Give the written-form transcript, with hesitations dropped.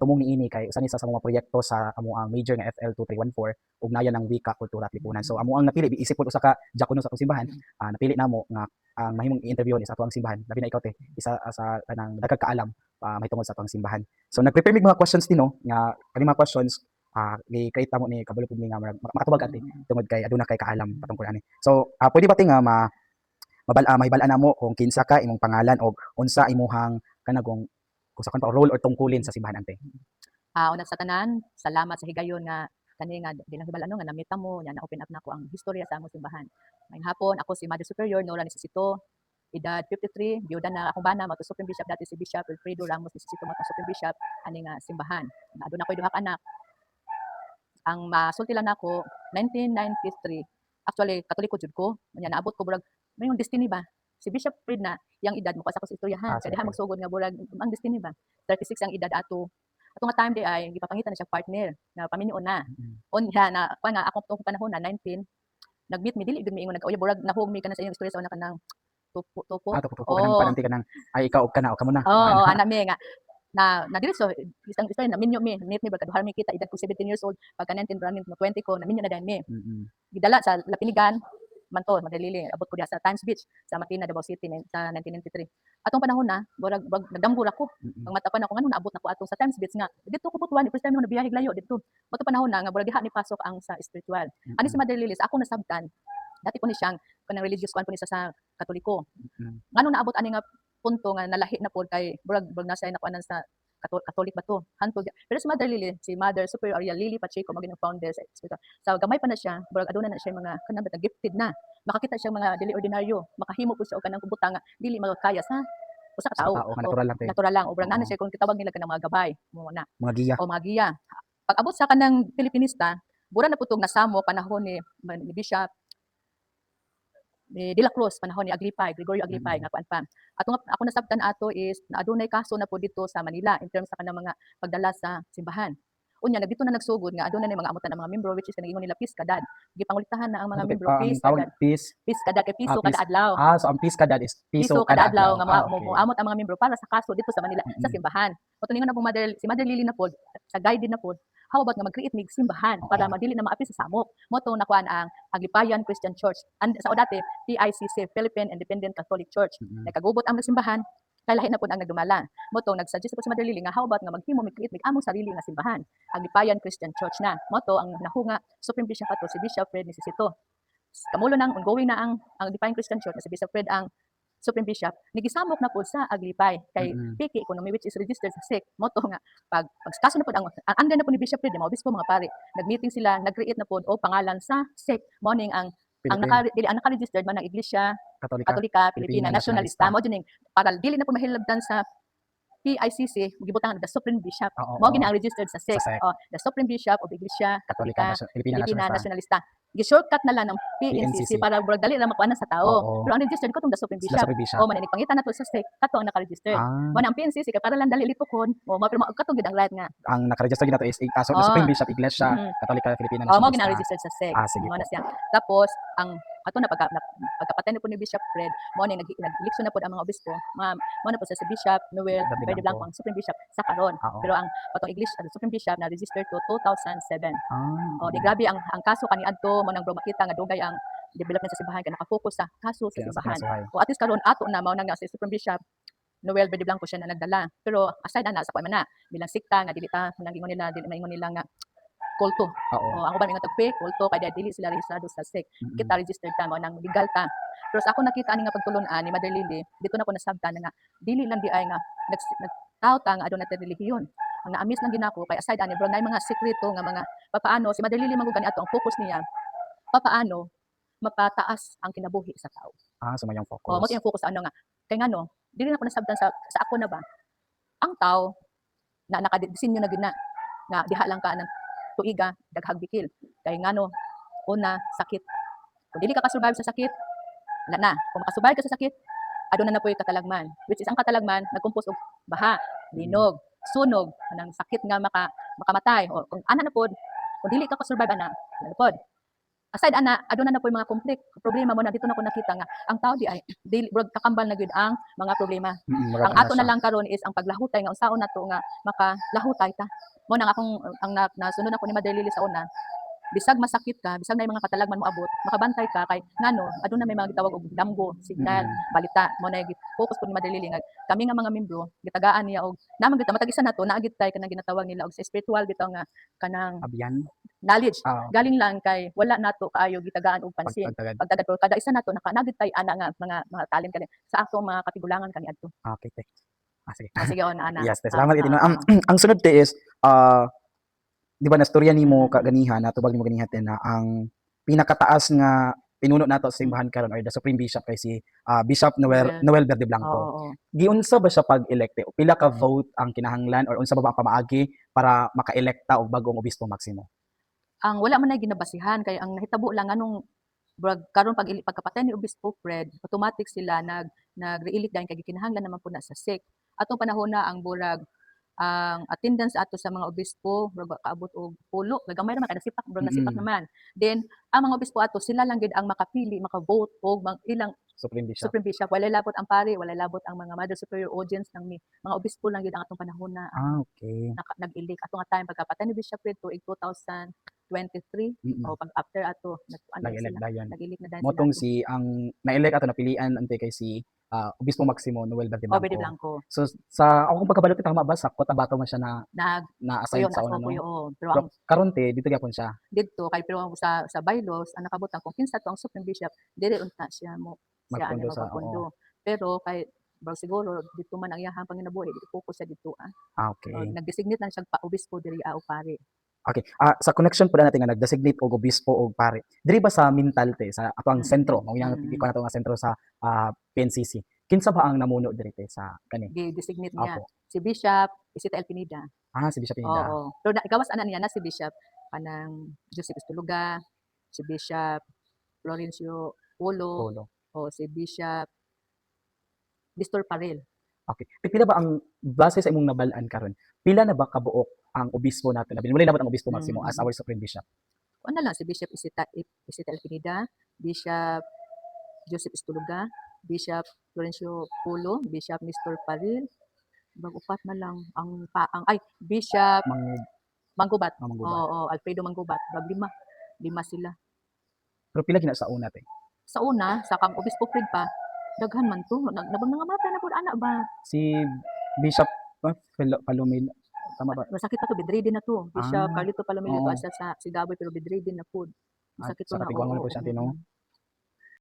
tumong niini kay usa ni sa mga proyekto sa amo ang major nga FL 2314 ug nayan ang wika, kultura at lipunan. So amo ang napili isip pod usa ka diakono sa atong simbahan, napili namo nga ang mahimong i-interview ni sa atong simbahan. Labi na ikaw te, isa sa kanang dagkag kaalam mahitungod sa atong simbahan. So nag-prepare mig mga questions dino nga kani mga questions i-create mo ni kabalo pud mi nga makatubag ati tungod kay aduna kay kaalam patungkol ani. So pwede ba ti nga mahibal-an namo kung kinsa ka imong pangalan o unsa imong kanagong kung sa pa role or tungkulin sa simbahan ante. Una sa tanan, salamat sa higayon nga kani nga di lang hibal-ano nga namita mo nya na-open up nako ang historya sa among simbahan. Mayong hapon, ako si Mother Superior Nora Necesito, edad 53, biyuda na akong bana, mato Supreme Bishop dati si Bishop Wilfredo Ramos Necesito, mato Supreme Bishop ani nga simbahan. Aduna ko'y duha ka anak. Ang masulti lang nako 1993. Actually, Katoliko jud ko. Nya naabot ko burag mayong destiny ba. Si Bishop Fred na yang edad mo sa ko sa istoryahan. Kaya diha magsugod nga burag ang destiny ba. 36 ang edad ato. Ato nga time di ay gipapangitan na siya partner na paminuon na. Unya na pa nga ako tong panahon na 19 nag-meet mi dili gud mi ingon nag-uya burag nahug mi kana sa iyong istorya sa una kanang tupo. Tupo kanang pananti kanang ay ikaw og kana o kamo na. Oo, ana mi nga na diretso isang istorya na minyo mi meet mi barkaduhar mi kita edad ko 17 years old pagka 19 running 20 ko na minyo na dahil mi. Gidala sa Lapinigan manto madalili abot ko diha sa Times Beach sa Matina Davao City sa 1993. Atong panahon na burag nagdamgol ako. Ang matapan ako ngano naabot nako ato sa Times Beach nga dito ko putuan first time ko nabiyahe layo dito. Ato panahon na nga burag diha ni pasok ang sa spiritual. Ani si Mother Lily sa ako nasabtan. Dati ko ni siyang kanang religious kuan ko ni sa Katoliko. Ngano naabot ani nga punto nga nalahi na pod kay burag nasa na kuanan sa Katolik ba to? Hantod. Pero si Mother Lily, si Mother Superior Lily Pacheco, maging founder sa hospital. So gamay pa na siya, burag aduna na siya mga kanang gifted na. Makakita siya mga dili ordinaryo, makahimo po siya og kanang kubuta nga dili magkaya sa usa ka tao. Natural lang te. Natural lang. Obrang nana siya kung kitawag nila kanang mga gabay, mo na. Mga giya. O mga giya. Pag abot sa kanang Pilipinista, bura na putog nasamo panahon ni Bishop De La Cruz, panahon ni Agripay, Gregorio Agripay, nga kuan pa. Ako nasabtan ato is na adunay kaso na po dito sa Manila in terms sa kanang mga pagdala sa simbahan. Unya dito na nagsugod nga adunay mga amutan ang mga membro which is kanang ingon nila peace kadad. Gipangulitahan na ang mga membro peace kadad. Peace kadad kay piso kada adlaw. So ang peace kadad is piso kada adlaw nga moamot ang mga membro para sa kaso dito sa Manila sa simbahan. Moto ningon na po si Mother Lily na pod sa guide na pod. How about nga mag-create mig simbahan para madili na maapi sa samok. Moto na kuan ang Aglipayan Christian Church. And sa dati PICC, Philippine Independent Catholic Church. Nagkagubot ang simbahan kay lahi na pud ang nagdumala. Moto nagsuggest po si Mother Lily nga how about nga maghimo mig-create mig among sarili nga simbahan. Aglipayan Christian Church na. Moto ang nahunga Supreme Bishop ato si Bishop Fred Necesito. Kamulo nang ongoing na ang Aglipayan Christian Church na si Bishop Fred ang Supreme Bishop, nigisamok na po sa Aglipay kay PK Economy which is registered sa SEC. Moto nga pag kaso na po ang under na po ni Bishop Fred, mga obispo mga pare, nagmeeting sila, nag-create na po o pangalan sa SEC. Morning ang naka-registered man ng Iglesia Katolika Pilipina Nationalista. Mo dining para dili na po mahilabdan sa PICC, gibutangan the Supreme Bishop. Mo gina ang registered sa SEC. The Supreme Bishop of Iglesia Katolika Pilipina Nationalista. Gi-shortcut na lang ng PNCC para burag dali ra makuanan sa tao. Pero ang registered ko tong the Supreme Bishop. O man ni pangitan nato sa SEC, kato ang naka-register. Man ang PNCC kay para lang dali litukon. O pero kato gid ang right nga. Ang naka-register gid nato is the Supreme Bishop Iglesia Katolika Pilipina Nationalista. Mo gina registered sa SEC. Mo na siya. Tapos ang ato na pagkapatay na po ni Bishop Fred, mo nag-election na po ang mga obispo. Mo na po sa Bishop Noel Verde Blanco ang Supreme Bishop sa karon. Pero ang patong English Supreme Bishop na registered to 2007. Di grabe ang kaso kaniadto mo nang makita nga dugay ang development sa simbahan kay naka-focus sa kaso sa simbahan. O at least karon ato na mao na nga si Supreme Bishop Noel Verde Blanco siya na nagdala. Pero aside ana sa man na bilang sikta nga dili ta nang ingon nila nga kulto. Ako ba nga tagpe kulto kay dili sila rehistrado sa SEC. Kita registered ta mo nang legal ta. Pero sa ako nakita ani nga pagtulon-an ni Mother Lily, dito na ko nasabtan nga dili lang di ay nga nagtao ta nga aduna ta relihiyon. Ang naamis lang ginako kay aside ani bro nay mga sekreto nga mga papaano si Mother Lily magugani ato ang focus niya papaano mapataas ang kinabuhi sa tao. So may yung focus. Mo yung focus ano nga kay ngano dili na ko nasabtan sa ako na ba ang tao na nakadesinyo na gid na nga diha lang ka ng tuiga daghang bikil kay ngano una sakit kung dili ka kasurvive sa sakit wala na kung makasurvive ka sa sakit aduna na poy katalagman which is ang katalagman nagkumpos og baha linog sunog anang sakit nga makamatay o kung ana na pod kung dili ka kasurvive ana ano pod aside ana aduna na po yung mga conflict problema mo na dito na ko nakita nga ang tao di ay dili brog kakambal na gyud ang mga problema. Mura Ang pa na ato siya. na lang karon is ang paglahutay nga unsaon nato nga makalahutay ta. Mo nang akong ang nasunod ako ni Mother Lily sa una, bisag masakit ka, bisag na yung mga katalagman mo abot, makabantay ka kay ngano aduna may mga gitawag og damgo, signal, balita mo na focus ko ni Mother Lily nga kami nga mga membro gitagaan niya og naman kita matag isa nato naagit tay kanang ginatawag nila og sa spiritual bitaw nga kanang Abyan. knowledge Ah, galing lang kay wala nato kaayo gitagaan og pansin pagtagad. pagtagad pero kada isa nato nakanagit tay ana nga mga talent kani sa ato mga katigulangan kani adto. Okay, te. Sige. Sige on ana. Yes, te. Salamat kay ang sunod te is di ba nastorya nimo kaganihan natubag nimo ganihan te na ang pinakataas nga pinuno nato sa simbahan karon or the Supreme Bishop kay si Bishop Noel Verde Blanco. Oo. Giunsa ba siya pag-elekte? O pila ka vote ang kinahanglan or unsa ba ang pamaagi para maka-elekta og bagong obispo Maximo? Ang wala man na ginabasihan kay ang nahitabo lang anong brag karon pagkapatay ni Obispo Fred automatic sila nagre-elect dahil kay kinahanglan naman po na sa SEC. Atong panahon na ang burag ang attendance ato sa mga obispo brag kaabot og 10 gagamay naman kay nasipak brag nasipak naman. Then ang mga obispo ato sila lang gid ang makapili maka-vote og ilang Supreme Bishop. Supreme Bishop walay labot ang pari walay labot ang mga Mother Superior Audience ng mga obispo lang gid ang atong panahon na Okay. nag-elect atong time pagkapatay ni Bishop Fred tuig 2023 o pag after ato Nag-elect sila dayon. nag-elect na dahil Motong sila si ang na-elect ato napilian ante kay si Obispo Maximo Noel Verde Obede Blanco. Blanco So sa akong pagkabalot tama ba sa Cotabato man siya na-assign nag-puyo sa na una puyo no? pero Pero ang karon te dito gyapon siya. dito kay pero sa bylaws ang nakabutang kung kinsa to ang Supreme Bishop dili unta siya mo siya Magpundo ano sa magpundo pero kay bro siguro dito man ang iyahang panginabuhi dito focus siya dito Okay. nag-designate lang siya pa obispo diri o pare. Okay. Sa connection pala natin nga nag-designate og obispo og pare. Diri ba sa mental te sa ato ang sentro, mo yang ko nato nga sentro sa PNCC. Kinsa ba ang namuno diri te sa kani? Gi-designate niya Apo. si Bishop Isita El Pineda. Si Bishop Pineda. Oo. Pero gawas ana niya na si Bishop kanang Joseph Estuluga, si Bishop Florencio Polo, Polo. o si Bishop Bistor Parel. Okay. Pila ba ang base sa imong nabal-an karon? Pila na ba kabuok ang obispo nato? Labi mo labot ang obispo Maximo as our Supreme Bishop. Ano lang si Bishop Isita El Pineda, Bishop Joseph Estuluga, Bishop Florencio Polo, Bishop Nestor Paril, upat na lang ang Bishop Manggubat. Manggubat. Oo, Alfredo Manggubat. Lima sila. Pero pila gina sa una te? Sa una, sa kang Obispo Fred pa, daghan man to. Nabang nga mata na po, ana ba? Si Bishop Palomil, tama ba? Masakit pa to, bedridden na to. Bishop Ah, Carlito Palomilio oo. to asa sa Sigaboy pero bedridden na po. Masakit to Sa na. Katigwangon oo, po siya oo, tino.